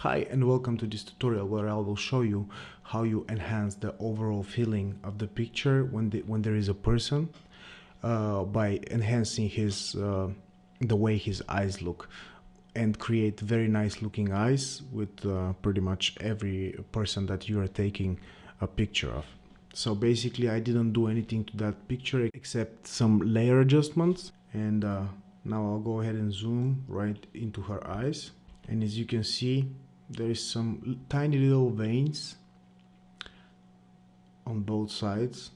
Hi and welcome to this tutorial where I will show you how you enhance the overall feeling of the picture when there is a person by enhancing the way his eyes look and create very nice looking eyes with pretty much every person that you are taking a picture of. So basically I didn't do anything to that picture except some layer adjustments, and now I'll go ahead and zoom right into her eyes, and as you can see there is some tiny little veins on both sides,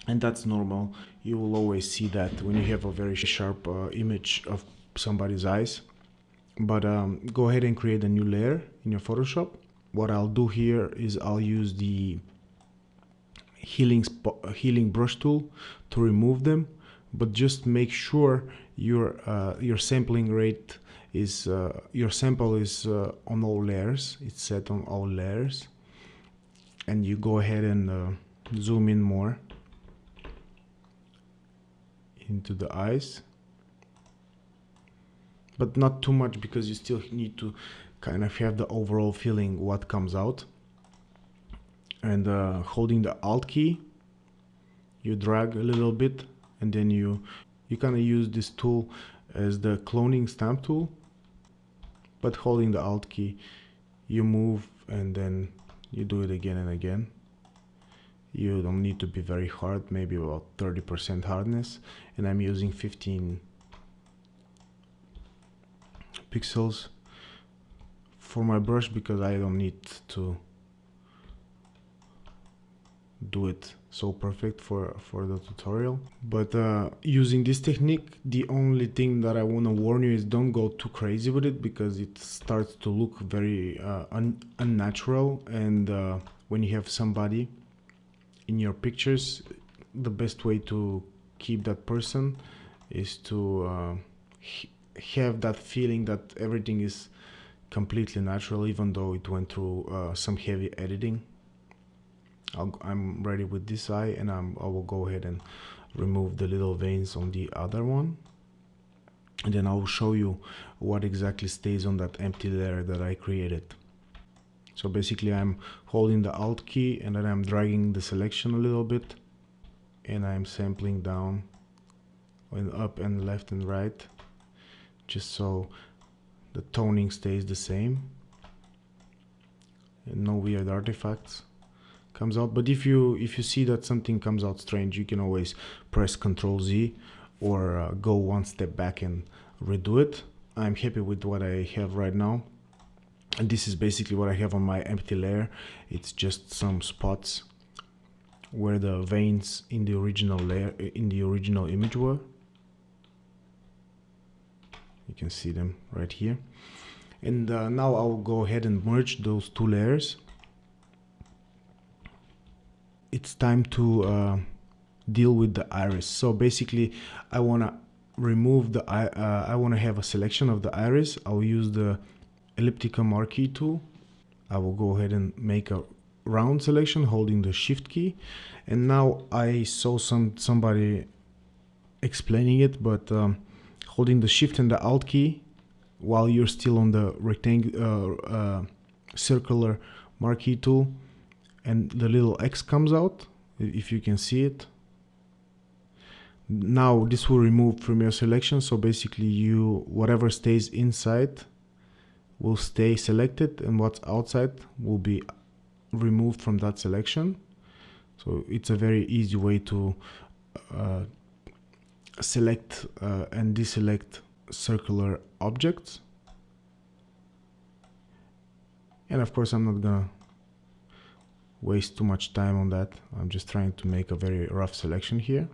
and that's normal. You will always see that when you have a very sharp image of somebody's eyes. But go ahead and create a new layer in your Photoshop. What I'll do here is I'll use the healing brush tool to remove them, but just make sure your sampling rate is your sample is on all layers. It's set on all layers, and you go ahead and zoom in more into the eyes, but not too much because you still need to kind of have the overall feeling what comes out. And holding the Alt key, you drag a little bit, and then you kind of use this tool as the cloning stamp tool, but holding the Alt key you move and then you do it again and again. You don't need to be very hard, maybe about 30% hardness, and I'm using 15 pixels for my brush because I don't need to do it so perfect for the tutorial. But using this technique, the only thing that I want to warn you is don't go too crazy with it because it starts to look very unnatural, and when you have somebody in your pictures, the best way to keep that person is to have that feeling that everything is completely natural, even though it went through some heavy editing. I'm ready with this eye, and I will go ahead and remove the little veins on the other one, and then I will show you what exactly stays on that empty layer that I created. So basically I'm holding the Alt key and then I'm dragging the selection a little bit, and I'm sampling down and up and left and right, just so the toning stays the same and no weird artifacts comes out. But if you see that something comes out strange, you can always press Ctrl Z or go one step back and redo it. I'm happy with what I have right now, and this is basically what I have on my empty layer. It's just some spots where the veins in the original layer, in the original image were. You can see them right here. And now I'll go ahead and merge those two layers. It's time to deal with the iris. So basically I want to remove the I want to have a selection of the iris. I'll use the elliptical marquee tool. I will go ahead and make a round selection holding the Shift key, and now I saw somebody explaining it, but holding the Shift and the Alt key while you're still on the rectangular circular marquee tool, and the little X comes out, if you can see it. Now this will remove from your selection, so basically whatever stays inside will stay selected, and what's outside will be removed from that selection. So it's a very easy way to select and deselect circular objects. And of course I'm not gonna waste too much time on that. I'm just trying to make a very rough selection here.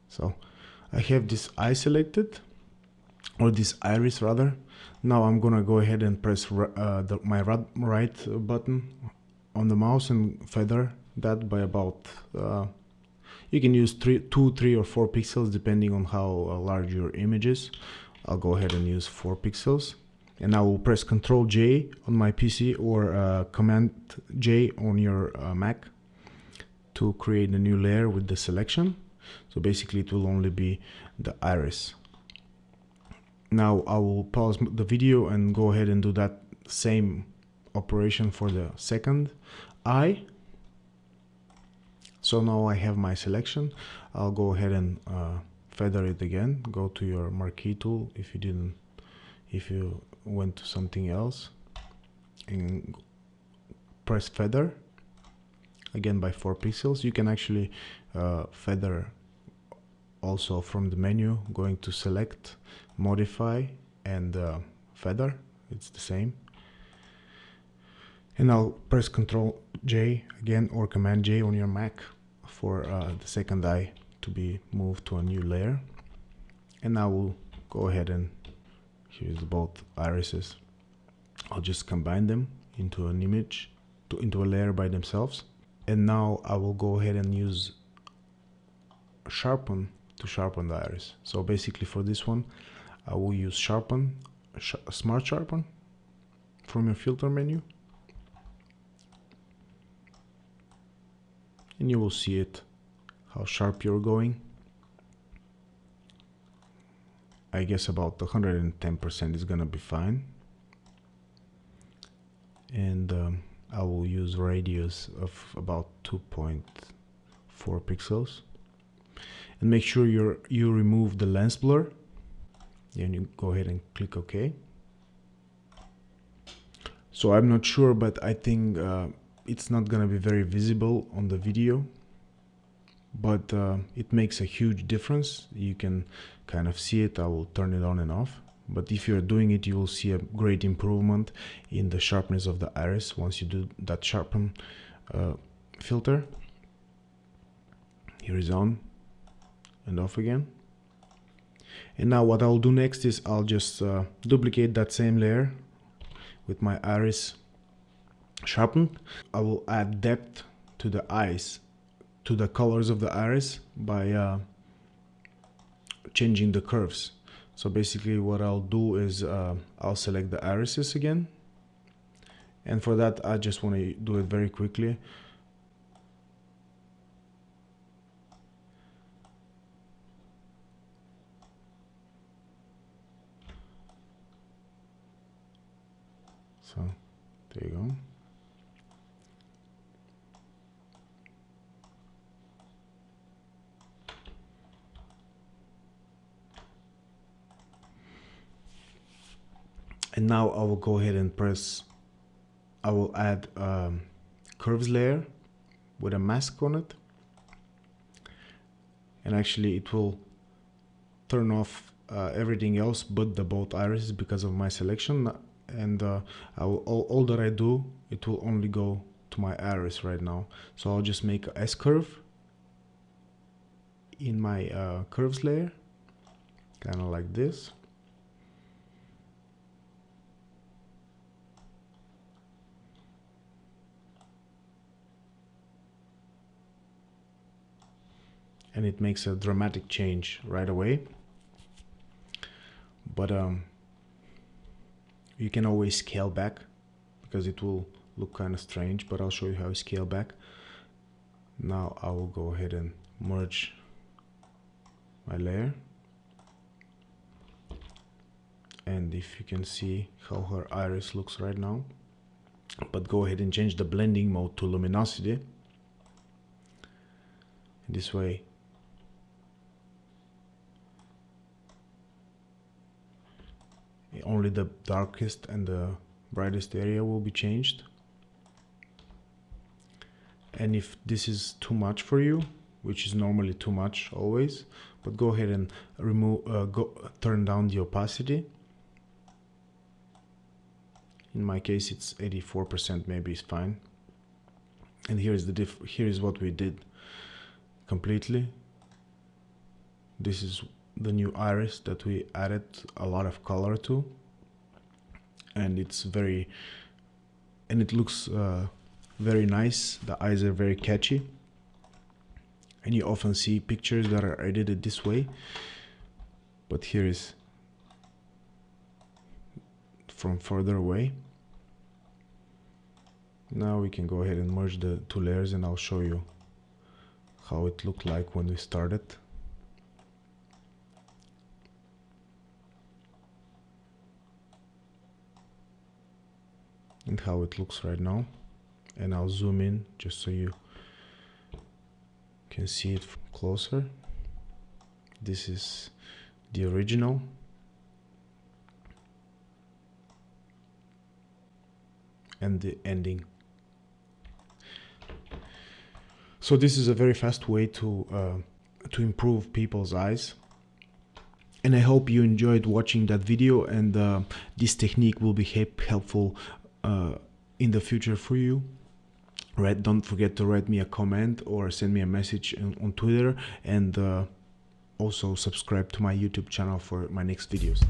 So I have this eye selected, or this iris rather. Now I'm gonna go ahead and press my right button on the mouse and feather that by about you can use 2, 3 or 4 pixels depending on how large your image is. I'll go ahead and use 4 pixels, and I will press Ctrl J on my PC or Command J on your Mac to create a new layer with the selection. So basically it will only be the iris. Now I will pause the video and go ahead and do that same operation for the second eye. So now I have my selection. I'll go ahead and feather it again. Go to your marquee tool if you went to something else, and press feather again by 4 pixels. You can actually feather also from the menu, going to select, modify, and feather. It's the same. And I'll press Ctrl J again, or Command J on your Mac for the second eye to be moved to a new layer. And I will go ahead and here's both irises. I'll just combine them into an image, into a layer by themselves. And now I will go ahead and use Sharpen to sharpen the iris. So basically for this one, I will use Sharpen, Smart Sharpen from your filter menu. And you will see it, how sharp you're going. I guess about 110% is gonna be fine. And I will use radius of about 2.4 pixels. And make sure you remove the lens blur. Then you go ahead and click OK. So I'm not sure, but I think it's not gonna be very visible on the video, but it makes a huge difference. You can kind of see it. I will turn it on and off, but if you're doing it, you will see a great improvement in the sharpness of the iris once you do that sharpen filter. Here is on and off again. And now what I'll do next is I'll just duplicate that same layer with my iris sharpened. I will add depth to the eyes, to the colors of the iris, by changing the curves. So basically what I'll do is I'll select the irises again, and for that I just want to do it very quickly. So there you go. And now I will go ahead and I will add curves layer with a mask on it. And actually it will turn off everything else but the both irises because of my selection. And all that I do, it will only go to my iris right now. So I'll just make a S curve in my curves layer, kind of like this. And it makes a dramatic change right away. But you can always scale back because it will look kind of strange, but I'll show you how to scale back. Now I will go ahead and merge my layer. And if you can see how her iris looks right now, but go ahead and change the blending mode to luminosity. This way only the darkest and the brightest area will be changed. And if this is too much for you, which is normally too much always, but go ahead and turn down the opacity. In my case it's 84%, maybe it's fine. And here is what we did completely. This is the new iris that we added a lot of color to, and it looks very nice. The eyes are very catchy, and you often see pictures that are edited this way, but here is from further away. Now we can go ahead and merge the two layers, and I'll show you how it looked like when we started. And how it looks right now. And I'll zoom in just so you can see it closer. This is the original. And the ending. So this is a very fast way to improve people's eyes. And I hope you enjoyed watching that video, and this technique will be helpful in the future for you. Right, don't forget to write me a comment or send me a message on Twitter, and also subscribe to my YouTube channel for my next videos.